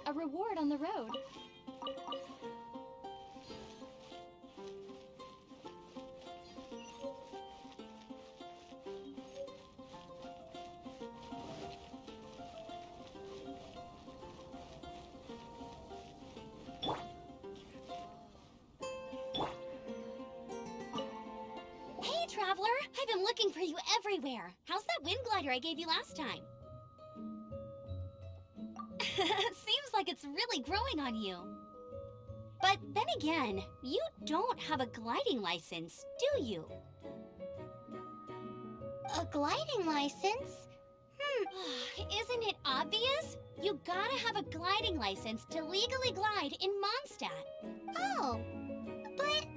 A reward on the road. Hey, Traveler! I've been looking for you everywhere. How's that wind glider I gave you last time? Seems like it's really growing on you. But then again, you don't have a gliding license, do you? A gliding license? Isn't it obvious? You gotta have a gliding license to legally glide in Mondstadt. Oh, but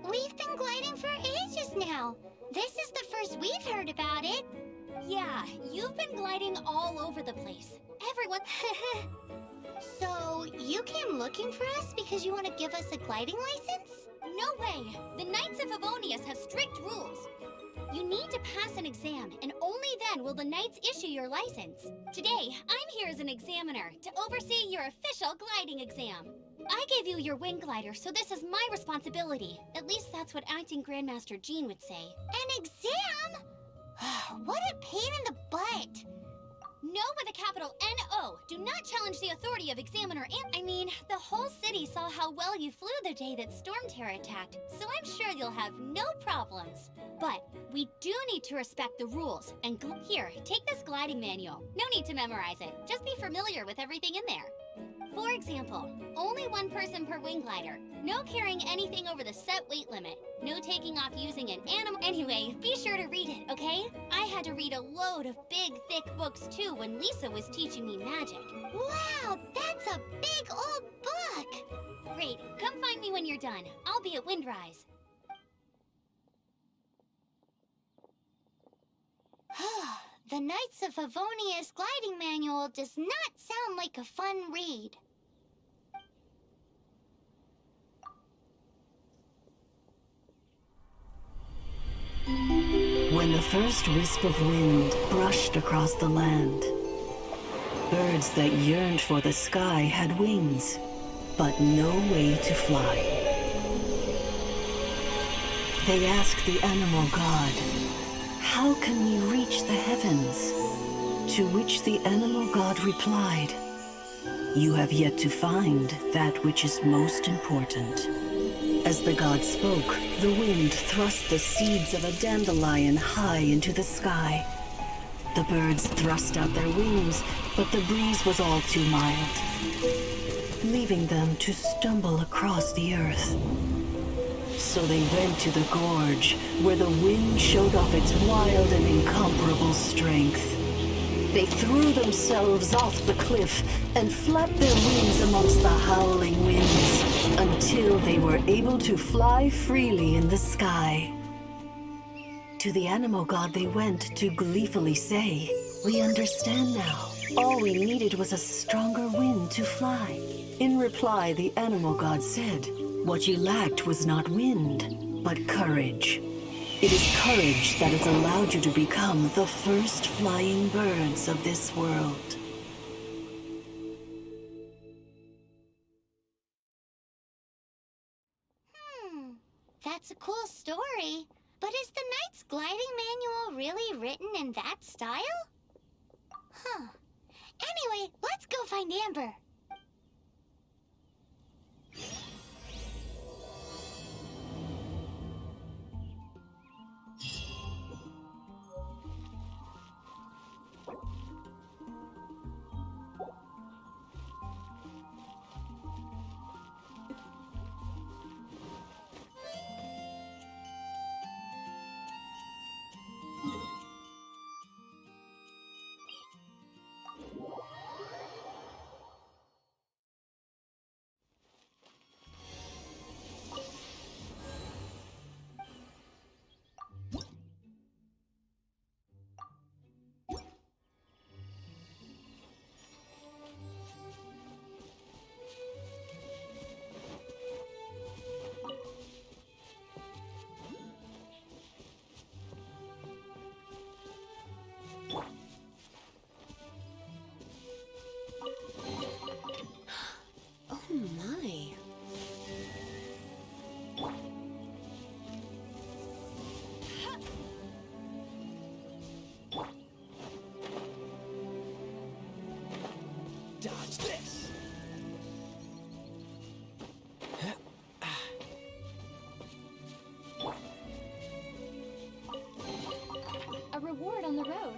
we've been gliding for ages now. This is the first we've heard about it. Yeah, you've been gliding all over the place. Everyone... So, you came looking for us because you want to give us a gliding license? No way! The Knights of Favonius have strict rules. You need to pass an exam, and only then will the Knights issue your license. Today, I'm here as an examiner to oversee your official gliding exam. I gave you your wing glider, so this is my responsibility. At least that's what Acting Grandmaster Jean would say. An exam? What a pain in the butt! No with a capital N-O. Do not challenge the authority of Examiner I mean, the whole city saw how well you flew the day that Storm Terror attacked, so I'm sure you'll have no problems. But we do need to respect the rules, and here, take this gliding manual. No need to memorize it. Just be familiar with everything in there. For example, only one person per wing glider. No carrying anything over the set weight limit. No taking off using an animal. Anyway, be sure to read it, okay? I had to read a load of big, thick books too when Lisa was teaching me magic. Wow, that's a big old book! Great, come find me when you're done. I'll be at Windrise. The Knights of Favonius gliding manual does not sound like a fun read. When the first wisp of wind brushed across the land, birds that yearned for the sky had wings, but no way to fly. They asked the animal god, "How can we reach the heavens?" To which the animal god replied, "You have yet to find that which is most important." As the god spoke, the wind thrust the seeds of a dandelion high into the sky. The birds thrust out their wings, but the breeze was all too mild, leaving them to stumble across the earth. So they went to the gorge, where the wind showed off its wild and incomparable strength. They threw themselves off the cliff and flapped their wings amongst the howling winds until they were able to fly freely in the sky. To the animal god they went to gleefully say, "We understand now. All we needed was a stronger wind to fly." In reply, the animal god said, "What you lacked was not wind, but courage. It is courage that has allowed you to become the first flying birds of this world." That's a cool story. But is the Knight's gliding manual really written in that style? Anyway, let's go find Amber. reward on the road.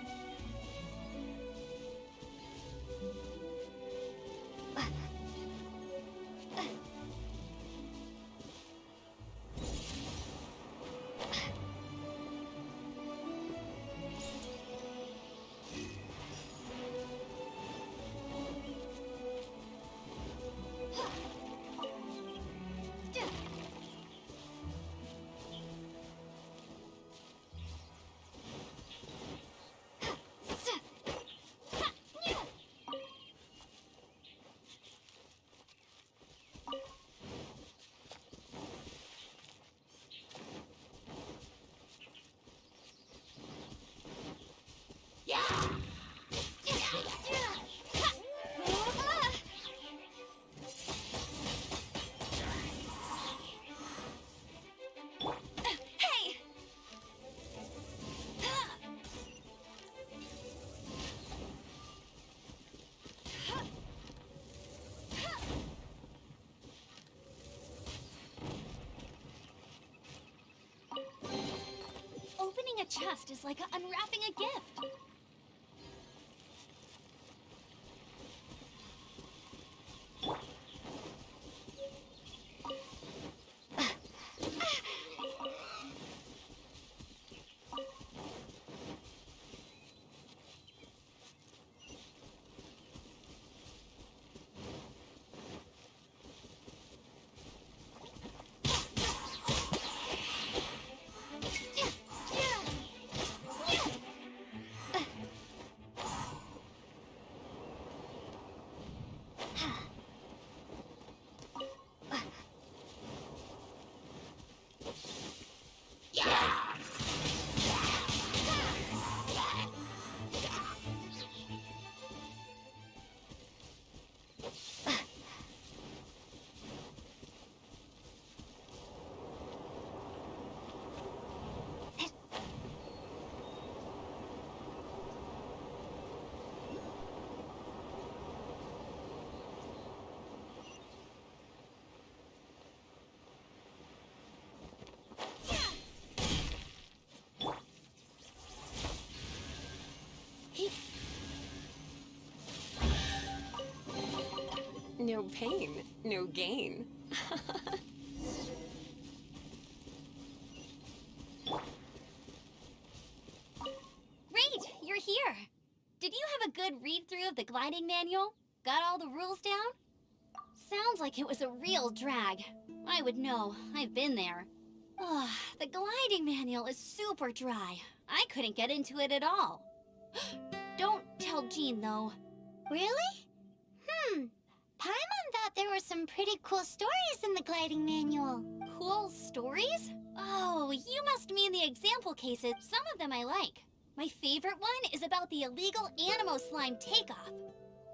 Opening a chest is like unwrapping a gift. No pain, no gain. Great, you're here. Did you have a good read-through of the gliding manual? Got all the rules down? Sounds like it was a real drag. I would know. I've been there. Ugh, the gliding manual is super dry. I couldn't get into it at all. Don't tell Jean, though. Really? Paimon thought there were some pretty cool stories in the gliding manual. Cool stories? Oh, you must mean the example cases. Some of them I like. My favorite one is about the illegal Animo Slime takeoff.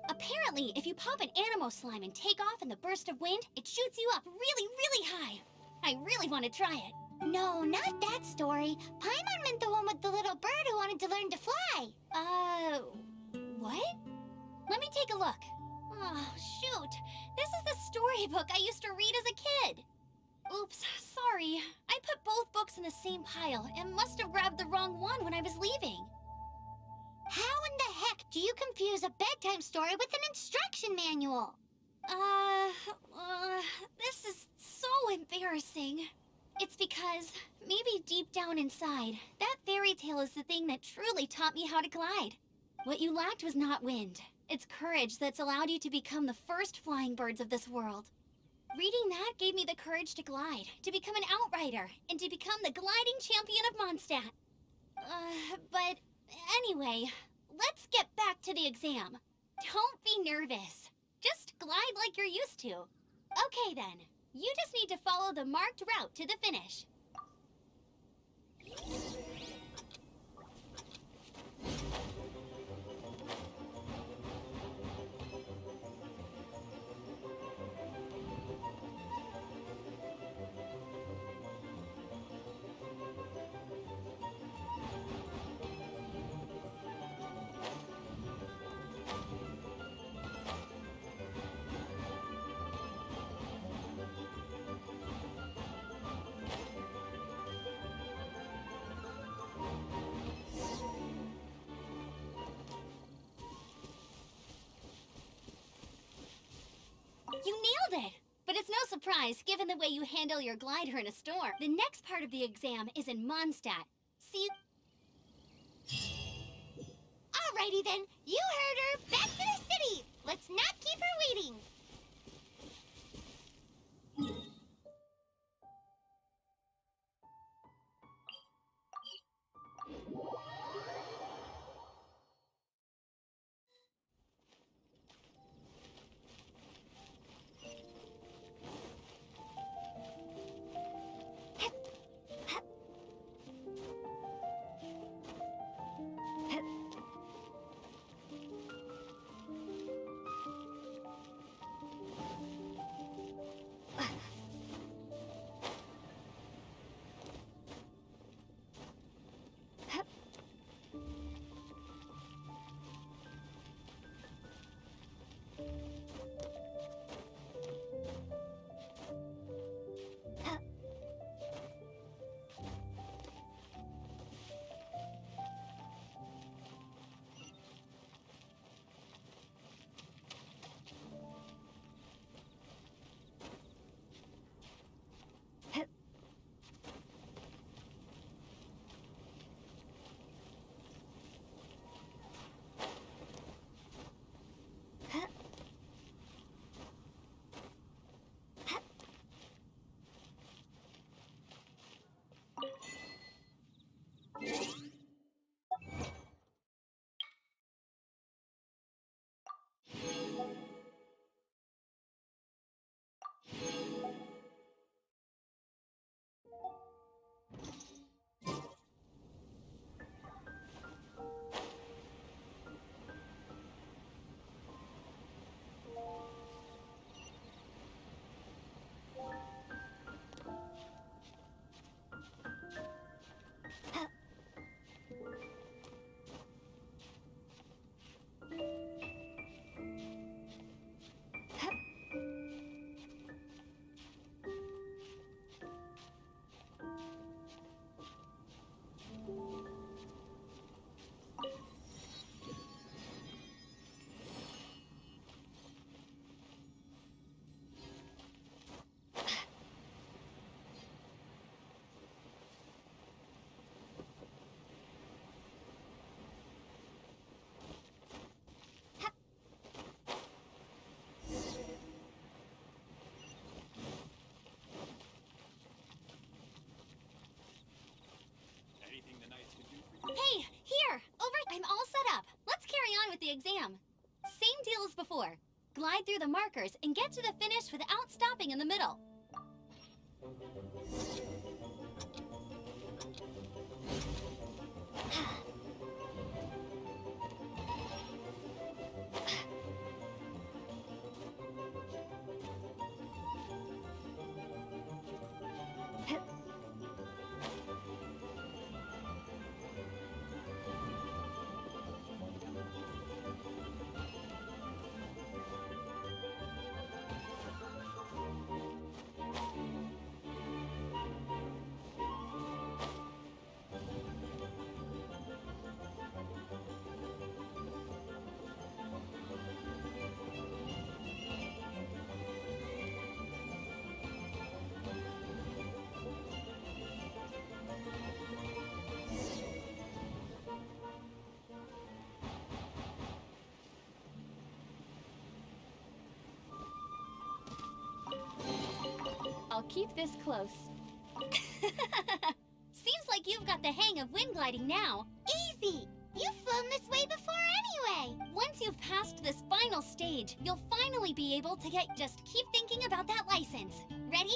Apparently, if you pop an Animo Slime and take off in the burst of wind, it shoots you up really, really high. I really want to try it. No, not that story. Paimon meant the one with the little bird who wanted to learn to fly. What? Let me take a look. Oh, shoot. This is the storybook I used to read as a kid. Oops, sorry. I put both books in the same pile and must have grabbed the wrong one when I was leaving. How in the heck do you confuse a bedtime story with an instruction manual? This is so embarrassing. It's because, maybe deep down inside, that fairy tale is the thing that truly taught me how to glide. What you lacked was not wind. It's courage that's allowed you to become the first flying birds of this world. Reading that gave me the courage to glide, to become an outrider, and to become the gliding champion of Mondstadt. But anyway, let's get back to the exam. Don't be nervous. Just glide like you're used to. Okay then, you just need to follow the marked route to the finish. surprise given the way you handle your glider in a storm. The next part of the exam is in Mondstadt. See you... Alrighty then, you heard her. Back to the city. Let's not keep her waiting. Hey, here! Over... I'm all set up. Let's carry on with the exam. Same deal as before. Glide through the markers and get to the finish without stopping in the middle. I'll keep this close. Seems like you've got the hang of wind gliding now. Easy. You've flown this way before anyway. Once you've passed this final stage, you'll finally be able to get... Just keep thinking about that license. Ready?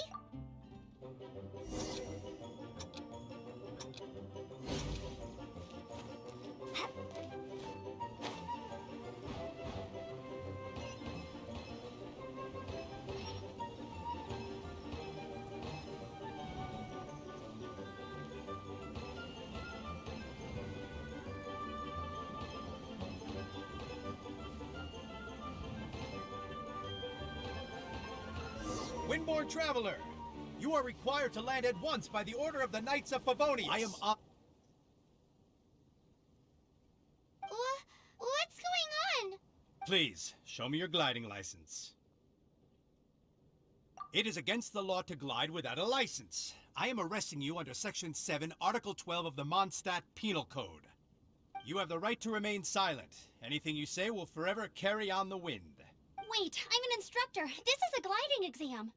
Windborne Traveler, you are required to land at once by the order of the Knights of Favonius. I am up. What's going on? Please, show me your gliding license. It is against the law to glide without a license. I am arresting you under Section 7, Article 12 of the Mondstadt Penal Code. You have the right to remain silent. Anything you say will forever carry on the wind. Wait, I'm an instructor. This is a gliding exam.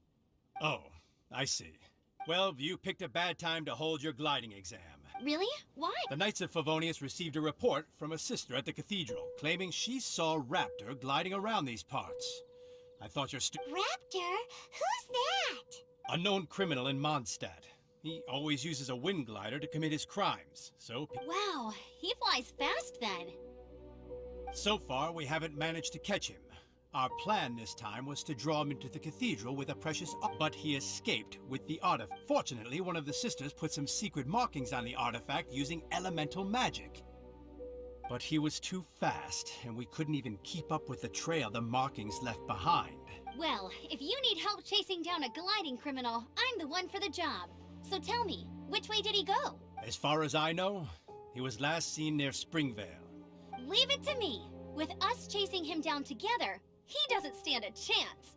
Oh, I see. Well, you picked a bad time to hold your gliding exam. Really? Why? The Knights of Favonius received a report from a sister at the cathedral, claiming she saw Raptor gliding around these parts. I thought your Raptor? Who's that? unknown criminal in Mondstadt. He always uses a wind glider to commit his crimes, so... Wow, he flies fast then. So far, we haven't managed to catch him. Our plan this time was to draw him into the cathedral with a precious... But he escaped with the artifact. Fortunately, one of the sisters put some secret markings on the artifact using elemental magic. But he was too fast, and we couldn't even keep up with the trail the markings left behind. Well, if you need help chasing down a gliding criminal, I'm the one for the job. So tell me, which way did he go? As far as I know, he was last seen near Springvale. Leave it to me. With us chasing him down together, he doesn't stand a chance.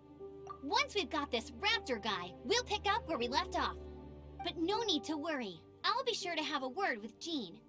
Once we've got this Raptor guy, we'll pick up where we left off. But no need to worry. I'll be sure to have a word with Jean.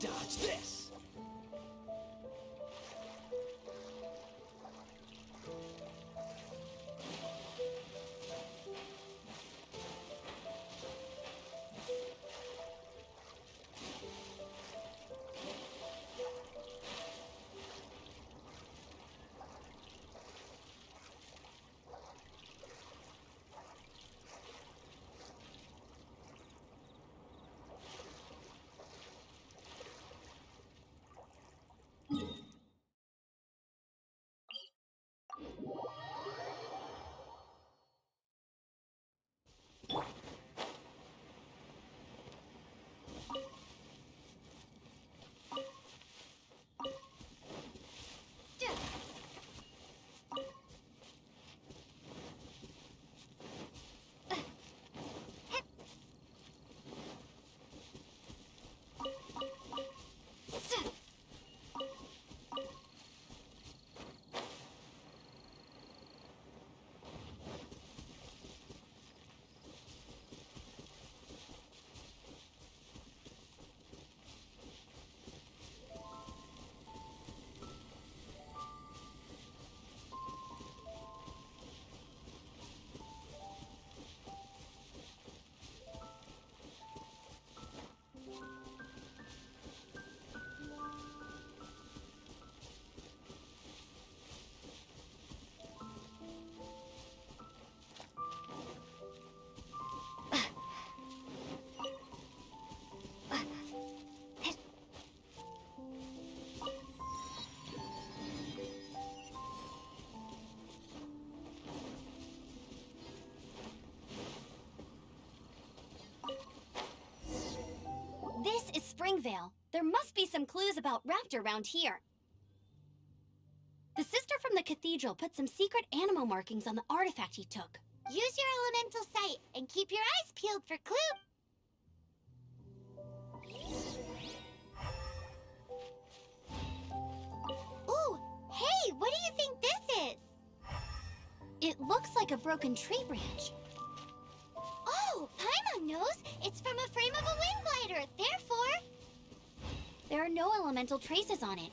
Dodge this! This is Springvale. There must be some clues about Raptor around here. The sister from the cathedral put some secret animal markings on the artifact he took. Use your elemental sight and keep your eyes peeled for clues. Ooh, hey, what do you think this is? It looks like a broken tree branch. Oh, Paimon knows. It's from a frame of a wind glider. Therefore, There are no elemental traces on it.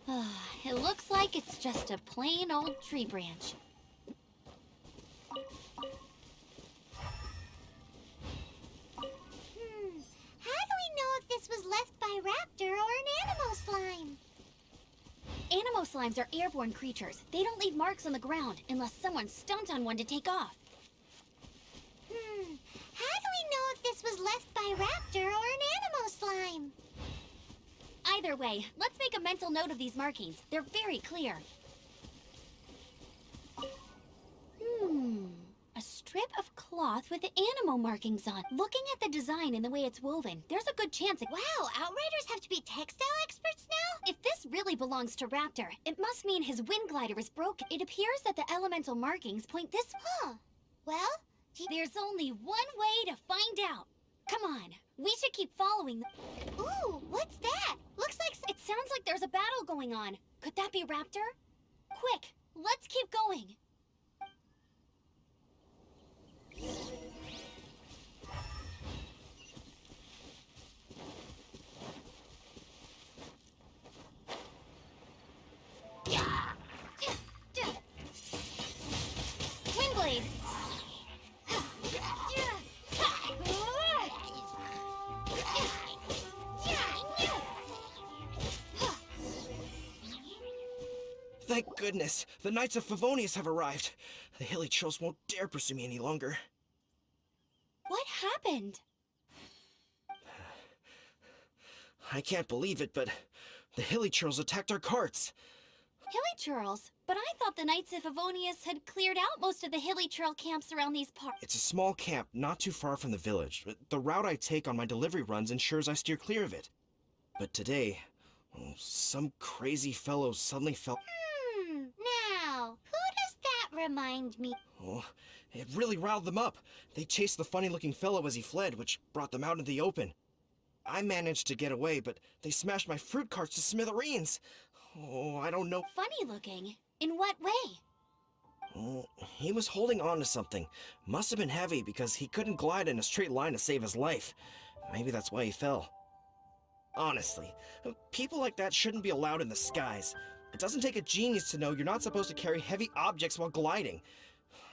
It looks like it's just a plain old tree branch. How do we know if this was left by Raptor or an Animo slime? Animo slimes are airborne creatures. They don't leave marks on the ground unless someone stomped on one to take off. How do we know if this was left by Raptor or an Animo slime? Either way, let's make a mental note of these markings. They're very clear. A strip of cloth with the Animo markings on. Looking at the design and the way it's woven, there's a good chance it... Wow, Outriders have to be textile experts now? If this really belongs to Raptor, it must mean his wind glider is broken. It appears that the elemental markings point this way. Well, There's only one way to find out. Come on, we should keep following the... ooh, what's that? Looks like It sounds like there's a battle going on. Could that be Raptor? Quick, let's keep going. Windblade! Thank goodness, the Knights of Favonius have arrived. The hilly trolls won't dare pursue me any longer. What happened? I can't believe it, but the hilly trolls attacked our carts. Hilly Churls? But I thought the Knights of Favonius had cleared out most of the Hilly Churl camps around these parts. It's a small camp not too far from the village. The route I take on my delivery runs ensures I steer clear of it. But today, some crazy fellow suddenly felt... now, who does that remind me? Oh, it really riled them up. They chased the funny-looking fellow as he fled, which brought them out into the open. I managed to get away, but they smashed my fruit carts to smithereens. Oh, I don't know. Funny looking? In what way? Oh, he was holding on to something. Must have been heavy because he couldn't glide in a straight line to save his life. Maybe that's why he fell. Honestly, people like that shouldn't be allowed in the skies. It doesn't take a genius to know you're not supposed to carry heavy objects while gliding.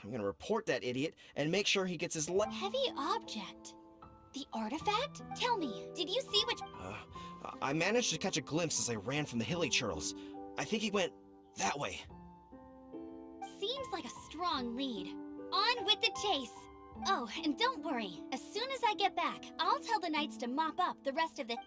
I'm gonna report that idiot and make sure he gets his Heavy object? The artifact? Tell me, did you see which... I managed to catch a glimpse as I ran from the hilly churls. I think he went that way. Seems like a strong lead. On with the chase! Oh, and don't worry. As soon as I get back, I'll tell the knights to mop up the rest of the...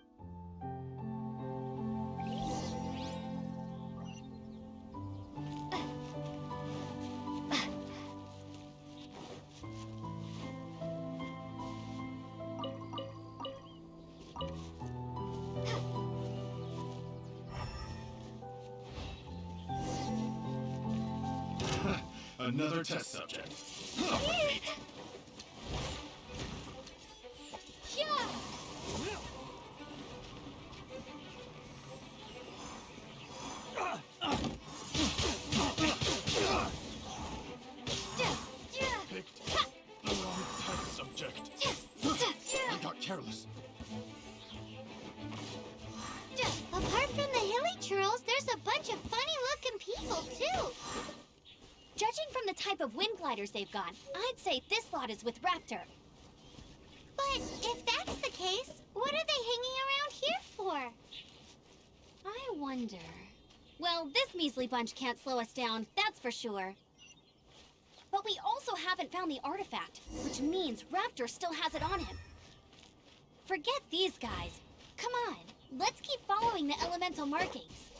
Another test subject. Picked the wrong test subject. I got careless. Apart from the hilly churls, there's a bunch of funny-looking people, too. Judging from the type of wind gliders they've got, I'd say this lot is with Raptor. But if that's the case, what are they hanging around here for? I wonder... Well, this measly bunch can't slow us down, that's for sure. But we also haven't found the artifact, which means Raptor still has it on him. Forget these guys. Come on, let's keep following the elemental markings.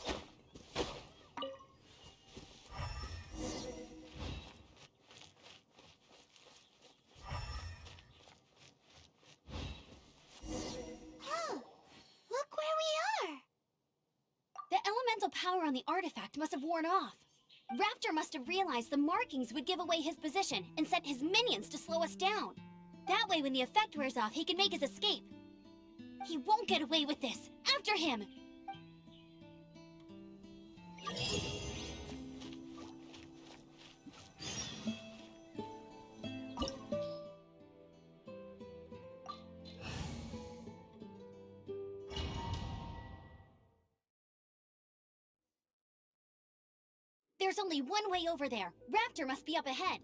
Look where we are. The elemental power on the artifact must have worn off. Raptor must have realized the markings would give away his position and sent his minions to slow us down. That way, when the effect wears off, he can make his escape. He won't get away with this. After him! There's only one way over there. Raptor must be up ahead.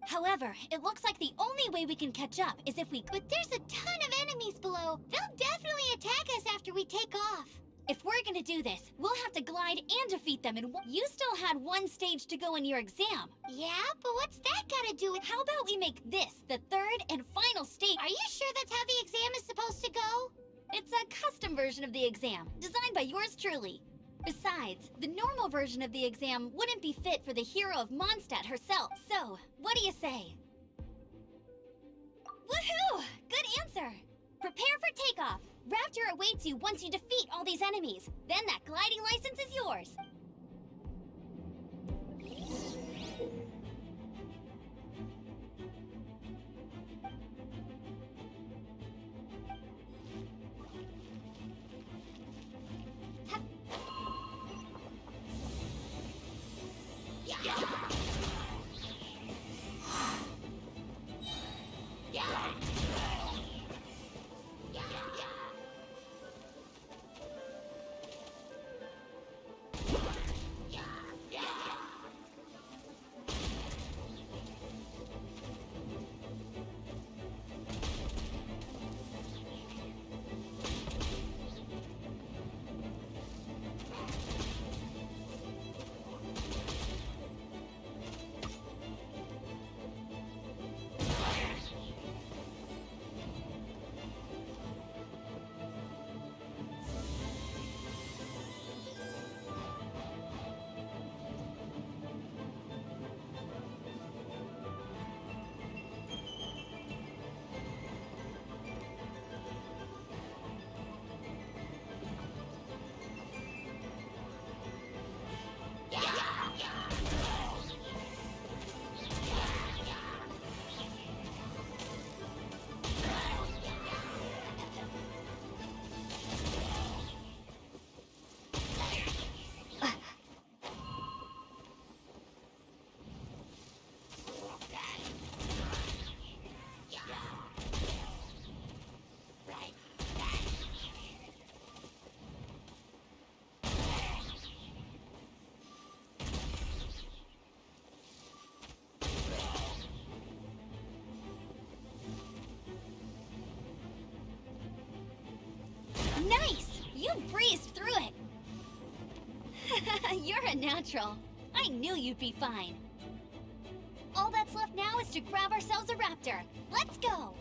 However, it looks like the only way we can catch up is if we... But there's a ton of enemies below. They'll definitely attack us after we take off. If we're gonna do this, we'll have to glide and defeat them in one... You still had one stage to go in your exam. Yeah, but what's that gotta do with... How about we make this the third and final stage? Are you sure that's how the exam is supposed to go? It's a custom version of the exam, designed by yours truly. Besides, the normal version of the exam wouldn't be fit for the hero of Mondstadt herself. So, what do you say? Woohoo! Good answer! Prepare for takeoff. Raptor awaits you once you defeat all these enemies. Then that gliding license is yours. Nice! You breezed through it! You're a natural. I knew you'd be fine. All that's left now is to grab ourselves a raptor. Let's go!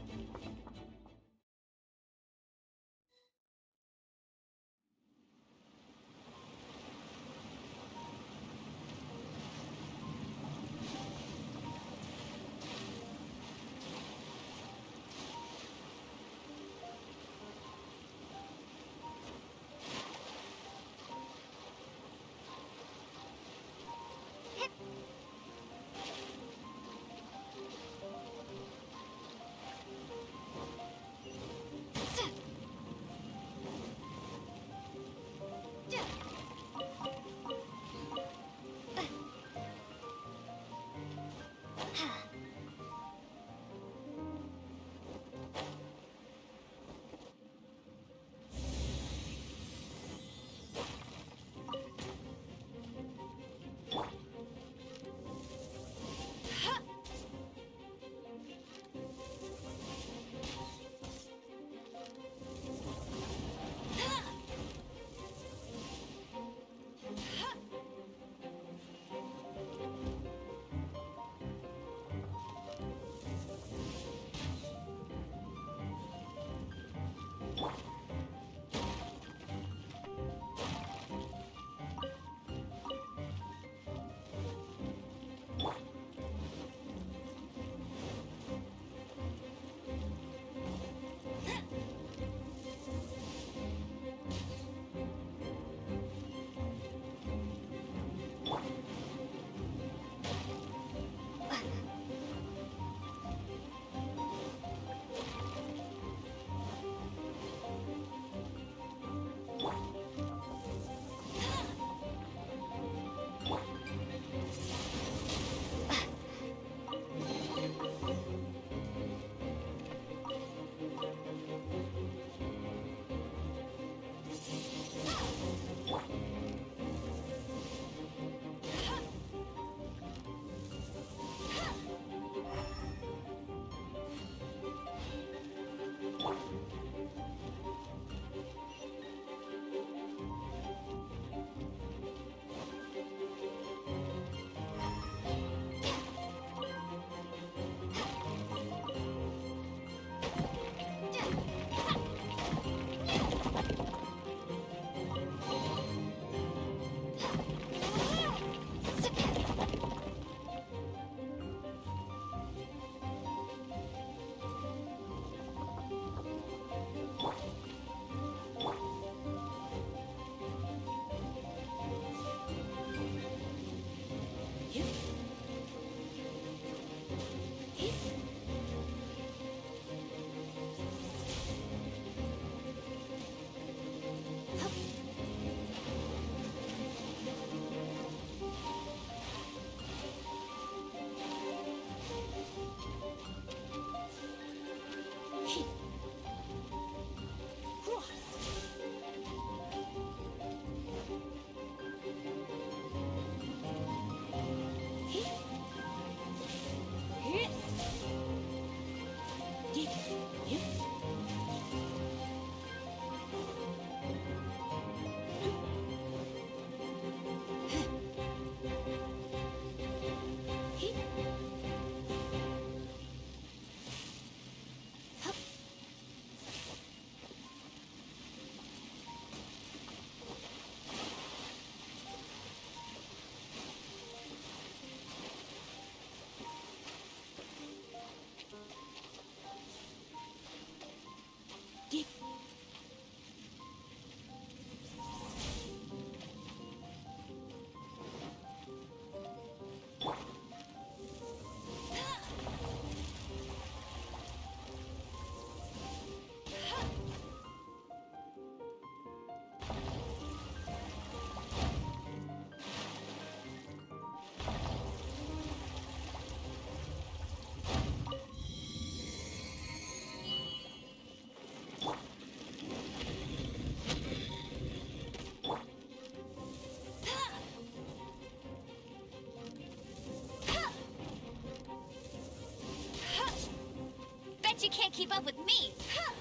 can't keep up with me. Huh.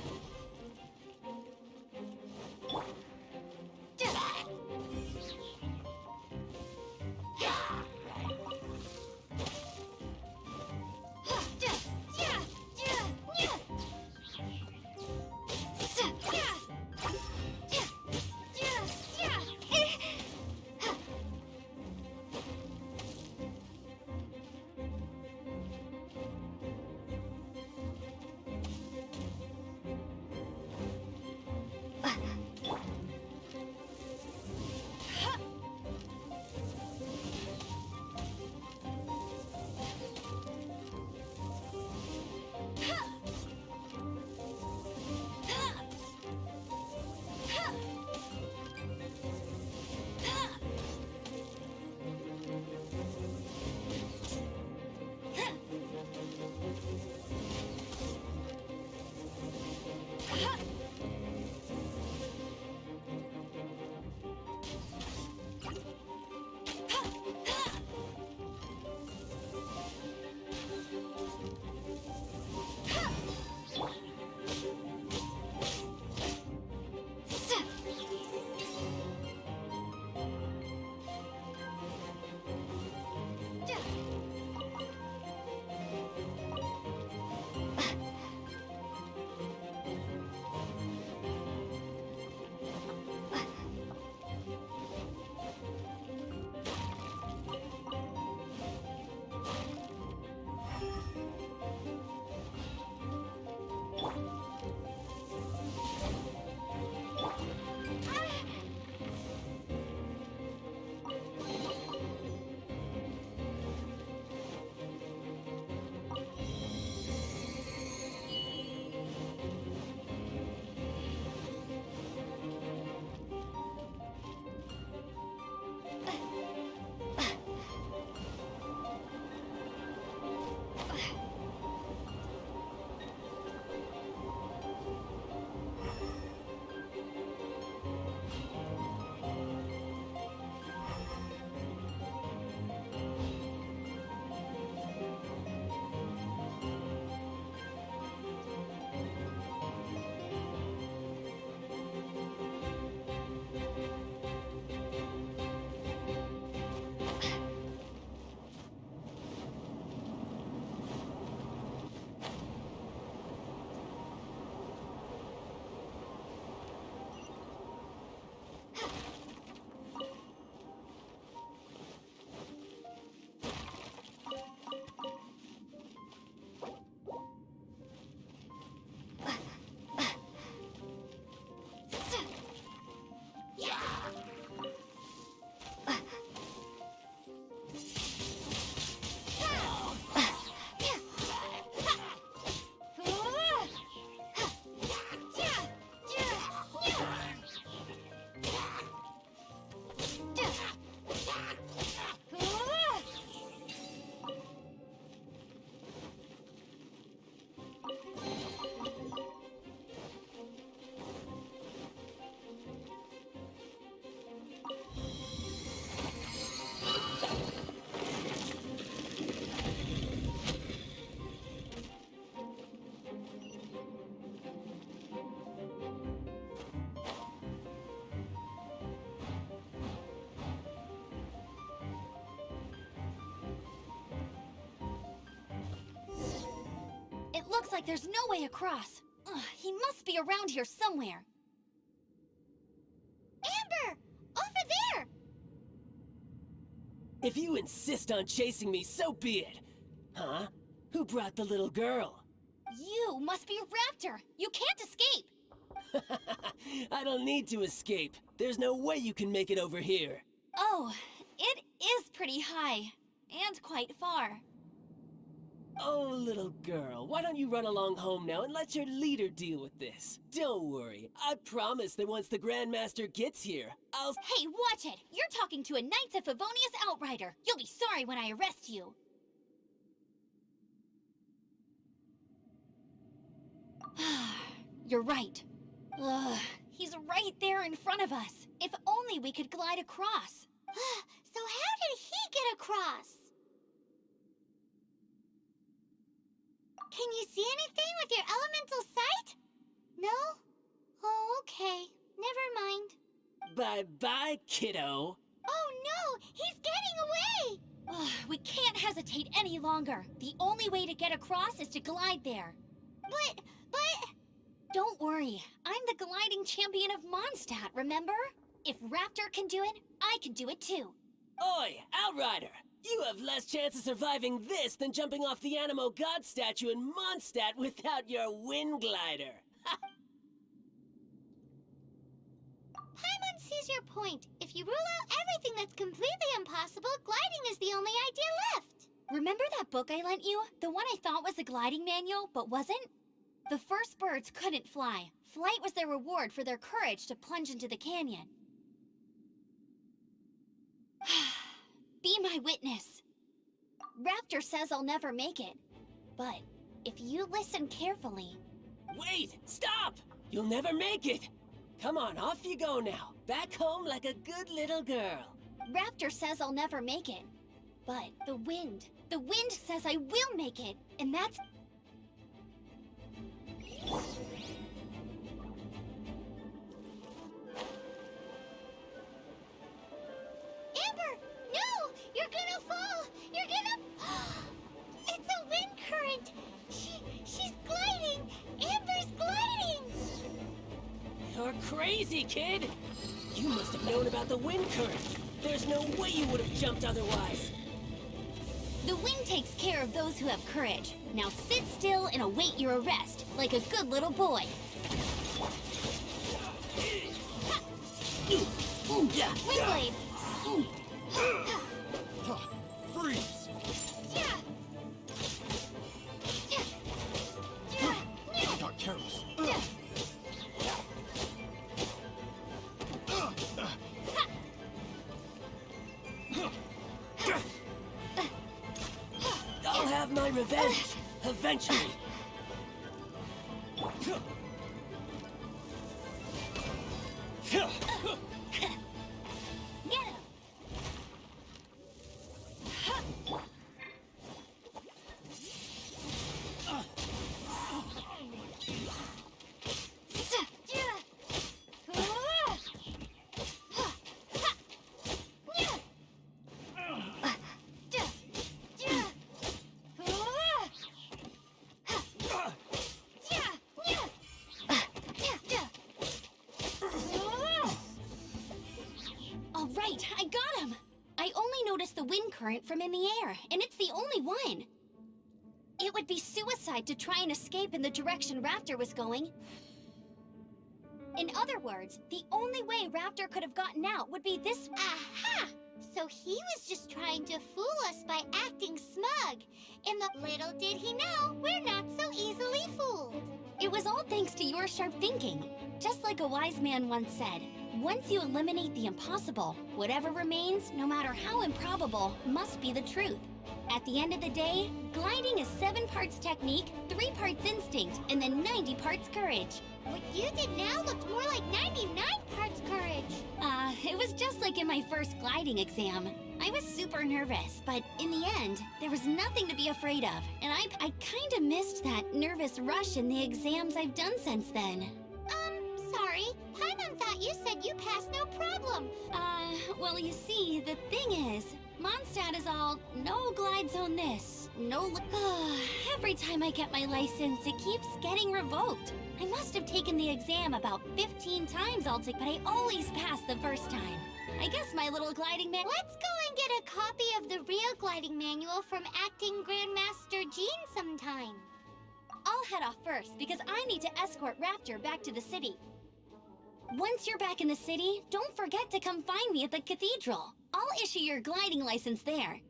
It looks like there's no way across. Ugh, he must be around here somewhere. Amber! Over there! If you insist on chasing me, so be it. Huh? Who brought the little girl? You must be Raptor! You can't escape! I don't need to escape. There's no way you can make it over here. Oh, it is pretty high. And quite far. Oh, little girl, why don't you run along home now and let your leader deal with this? Don't worry, I promise that once the Grandmaster gets here, I'll— Hey, watch it! You're talking to a Knights of Favonius outrider! You'll be sorry when I arrest you! You're right. Ugh, he's right there in front of us. If only we could glide across. So how did he get across? Can you see anything with your elemental sight? No? Oh, okay. Never mind. Bye-bye, kiddo. Oh no! He's getting away! Ugh, we can't hesitate any longer. The only way to get across is to glide there. But... Don't worry, I'm the gliding champion of Mondstadt, remember? If Raptor can do it, I can do it too. Oi, Outrider! You have less chance of surviving this than jumping off the Animo God statue in Mondstadt without your wind glider. Paimon sees your point. If you rule out everything that's completely impossible, gliding is the only idea left. Remember that book I lent you? The one I thought was a gliding manual, but wasn't? The first birds couldn't fly. Flight was their reward for their courage to plunge into the canyon. Be my witness. Raptor says I'll never make it. But if you listen carefully... Wait! Stop! You'll never make it! Come on, off you go now. Back home like a good little girl. Raptor says I'll never make it. But the wind says I will make it. And that's... Amber! No! You're gonna fall! You're gonna... It's a wind current! She's gliding! Amber's gliding! You're crazy, kid! You must have known about the wind current. There's no way you would have jumped otherwise. The wind takes care of those who have courage. Now sit still and await your arrest, like a good little boy. Windblade! Freeze! I got careless. I'll have my revenge, eventually. Get him! All right, I got him! I only noticed the wind current from in the air, and it's the only one. It would be suicide to try and escape in the direction Raptor was going. In other words, the only way Raptor could have gotten out would be this... Aha! So he was just trying to fool us by acting smug. And little did he know, we're not so easily fooled. It was all thanks to your sharp thinking. Just like a wise man once said, once you eliminate the impossible, whatever remains, no matter how improbable, must be the truth. At the end of the day, gliding is 7 parts technique, 3 parts instinct, and then 90 parts courage. What you did now looked more like 99 parts courage. It was just like in my first gliding exam. I was super nervous, but in the end, there was nothing to be afraid of. And I kinda missed that nervous rush in the exams I've done since then. Sorry. Paimon thought you said you passed no problem. Well, you see, the thing is, Mondstadt is all, no glide zone this, no every time I get my license, it keeps getting revoked. I must have taken the exam about 15 times altogether, but I always pass the first time. I guess my little gliding man... Let's go and get a copy of the real gliding manual from Acting Grandmaster Jean sometime. I'll head off first, because I need to escort Raptor back to the city. Once you're back in the city, don't forget to come find me at the cathedral. I'll issue your gliding license there.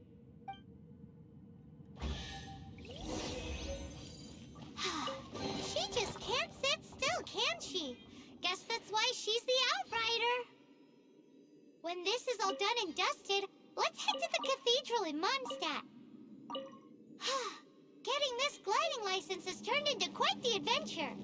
She just can't sit still, can she? Guess that's why she's the Outrider. When this is all done and dusted, let's head to the cathedral in Mondstadt. Getting this gliding license has turned into quite the adventure.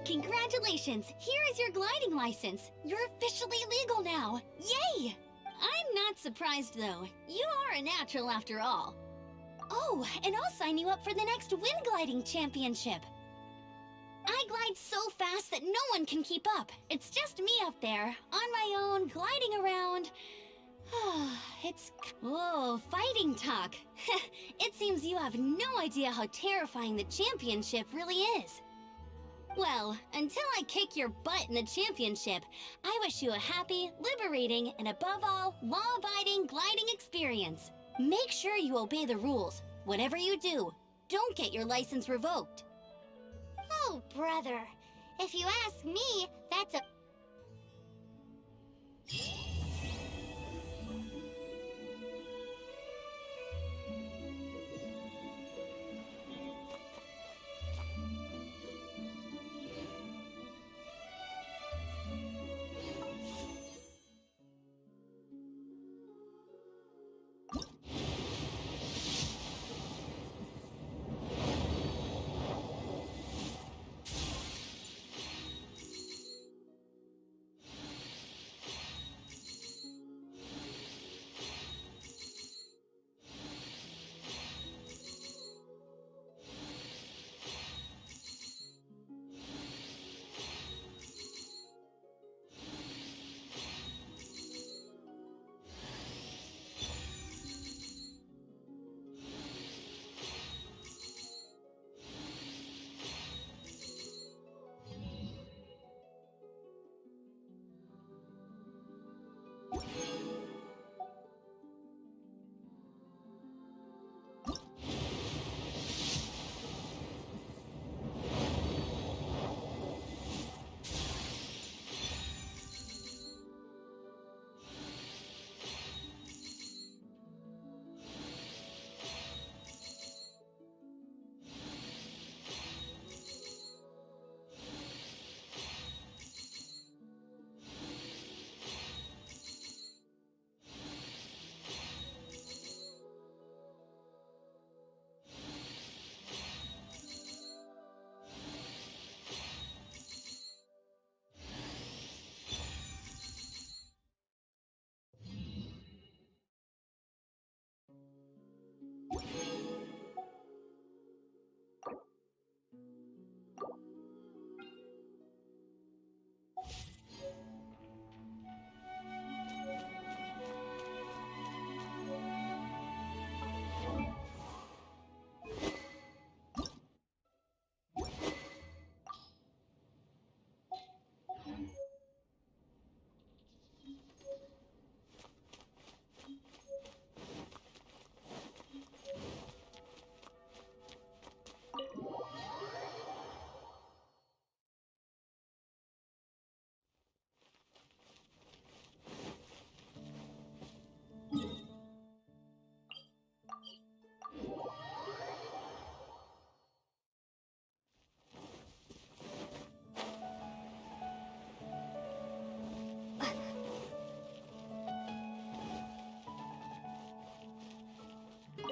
Congratulations! Here is your gliding license. You're officially legal now. Yay! I'm not surprised though. You are a natural after all. Oh, and I'll sign you up for the next wind gliding championship. I glide so fast that no one can keep up. It's just me up there, on my own, gliding around. Whoa, fighting talk. It seems you have no idea how terrifying the championship really is. Well, until I kick your butt in the championship, I wish you a happy, liberating, and above all, law-abiding gliding experience. Make sure you obey the rules. Whatever you do, don't get your license revoked. Oh, brother. If you ask me, that's a...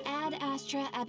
Ad Astra ab...